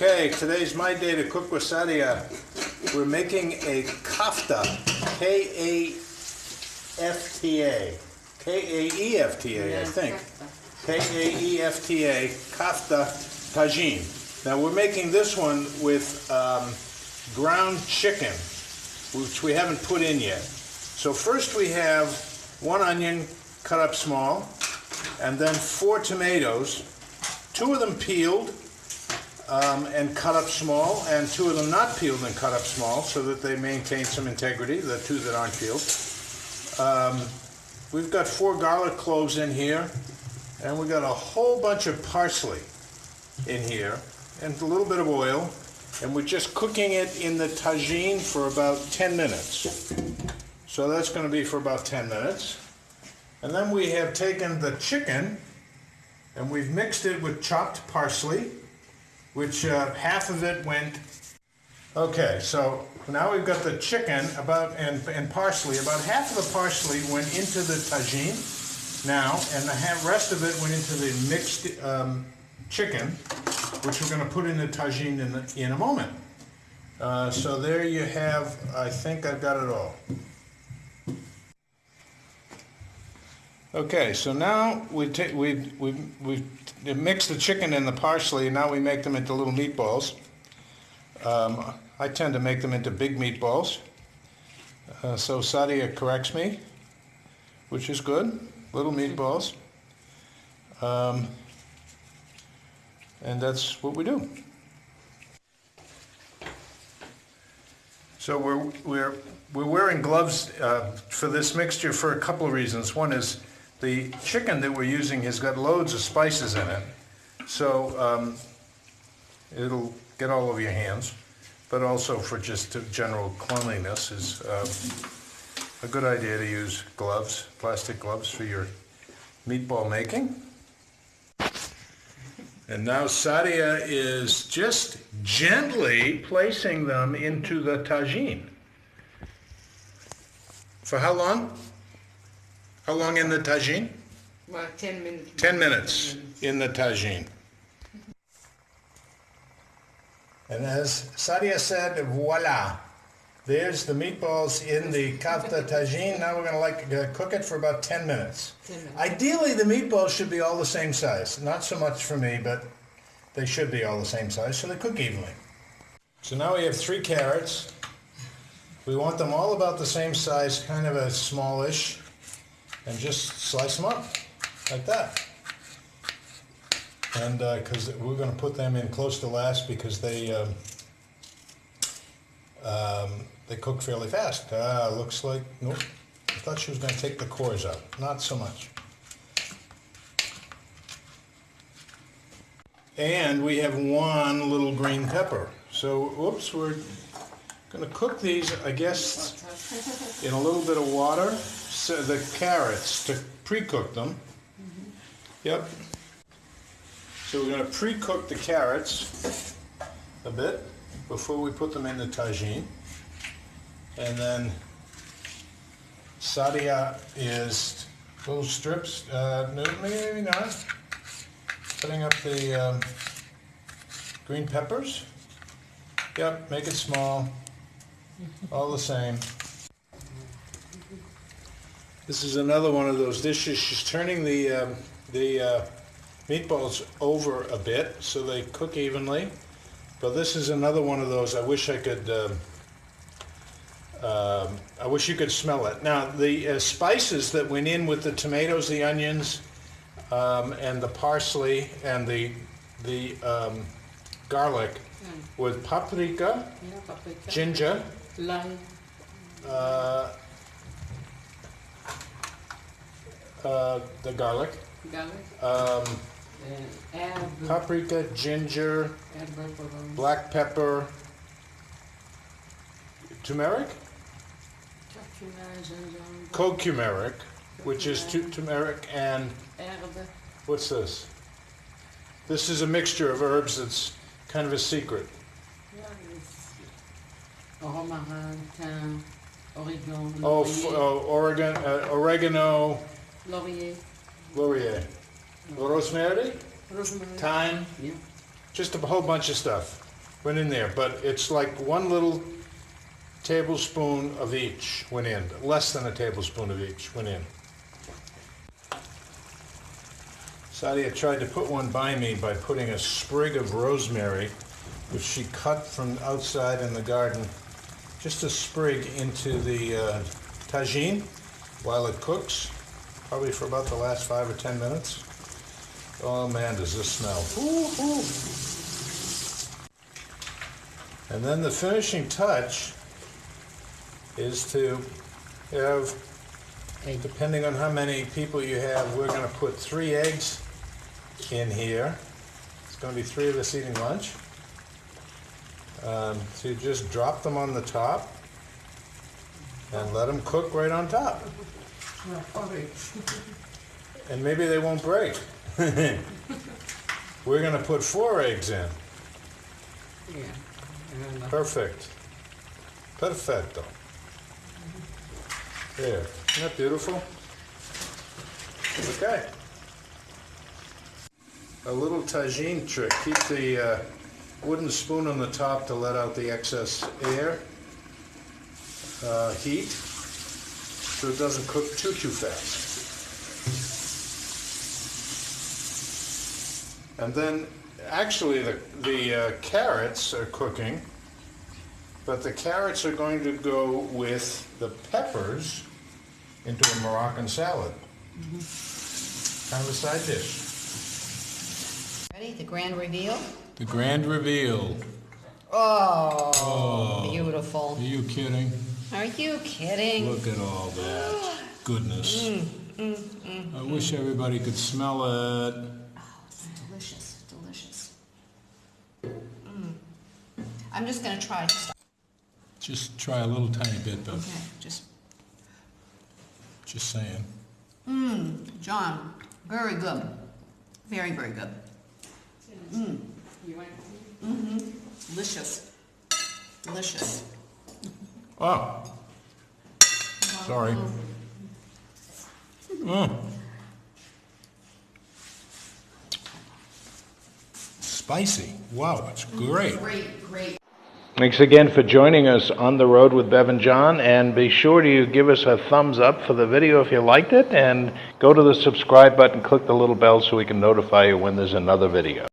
Okay, today's my day to cook with Saadia. We're making a Kaefta, K-A-F-T-A, K-A-E-F-T-A, I think. K-A-E-F-T-A, Kaefta Tajin. Now we're making this one with ground chicken, which we haven't put in yet. So first we have 1 onion cut up small, and then 4 tomatoes, 2 of them peeled and cut up small, and 2 of them not peeled and cut up small, so that they maintain some integrity, the 2 that aren't peeled. We've got 4 garlic cloves in here, and we've got a whole bunch of parsley in here, and a little bit of oil, and we're just cooking it in the Tajin for about 10 minutes. So that's going to be for about 10 minutes. And then we have taken the chicken, and we've mixed it with chopped parsley, which half of it went. Okay, so now we've got the chicken and parsley. About half of the parsley went into the Tajin now, and the rest of it went into the mixed chicken, which we're going to put in the Tajin in a moment. So there you have, I think I've got it all. Okay, so now we've mixed the chicken and the parsley, and now we make them into little meatballs. I tend to make them into big meatballs. So Saadia corrects me, which is good. Little meatballs. And that's what we do. So we're wearing gloves for this mixture for a couple of reasons. One is the chicken that we're using has got loads of spices in it, so it'll get all over your hands, but also for just general cleanliness is a good idea to use gloves, plastic gloves, for your meatball making. And now Saadia is just gently placing them into the Tajin. For how long? How long in the Tajin? Well, 10 minutes. 10 minutes in the Tajin. And as Saadia said, voila. There's the meatballs in the Kaefta Tajin. Now we're going to cook it for about 10 minutes. 10 minutes. Ideally, the meatballs should be all the same size. Not so much for me, but they should be all the same size, so they cook evenly. So now we have 3 carrots. We want them all about the same size, kind of a smallish, and just slice them up like that. And because we're going to put them in close to last because they cook fairly fast. Looks like, nope, I thought she was going to take the cores out. Not so much. And we have 1 little green pepper. So, whoops, we're going to cook these, I guess, in a little bit of water. So the carrots, to pre-cook them. Yep. So we're going to pre-cook the carrots a bit before we put them in the Tajin. And then Saadia is little strips, maybe not, putting up the green peppers. Yep, make it small, all the same. This is another one of those dishes. She's turning the meatballs over a bit so they cook evenly. But this is another one of those. I wish I could. I wish you could smell it. Now the spices that went in with the tomatoes, the onions, and the parsley and the garlic with paprika, ginger, Lime. The garlic, paprika, ginger, black pepper, turmeric, curcumeric, which is turmeric, and what's this? This is a mixture of herbs that's kind of a secret. Oregano, laurier, rosemary, thyme, just a whole bunch of stuff. went in there, but it's like 1 little tablespoon of each went in. Less than a tablespoon of each went in. Saadia tried to put one by me by putting a sprig of rosemary, which she cut from outside in the garden, just a sprig into the Tajin while it cooks, probably for about the last 5 or 10 minutes. Oh man, does this smell. Ooh, ooh. And then the finishing touch is to have, depending on how many people you have, we're going to put 3 eggs in here. It's going to be 3 of us eating lunch. So you just drop them on the top and let them cook right on top. And maybe they won't break. We're going to put 4 eggs in. Yeah. Perfect. Perfecto. There. Isn't that beautiful? Okay. A little Tajin trick. Keep the wooden spoon on the top to let out the excess air, heat, so it doesn't cook too fast. And then, actually, the carrots are cooking, but the carrots are going to go with the peppers into a Moroccan salad. Kind of a side dish. Ready? The grand reveal? The grand reveal. Oh, beautiful. Are you kidding? Are you kidding? Look at all that goodness. I wish everybody could smell it. Oh, it's delicious, delicious. I'm just going to try to stop. Just try a little tiny bit, but Okay, just. saying. John, very good. Very, very good. You want Delicious. Delicious. Oh, sorry. Spicy. Wow, it's great. Great, great. Thanks again for joining us on the road with Bev and John, and be sure to give us a thumbs up for the video if you liked it, and go to the subscribe button, click the little bell so we can notify you when there's another video.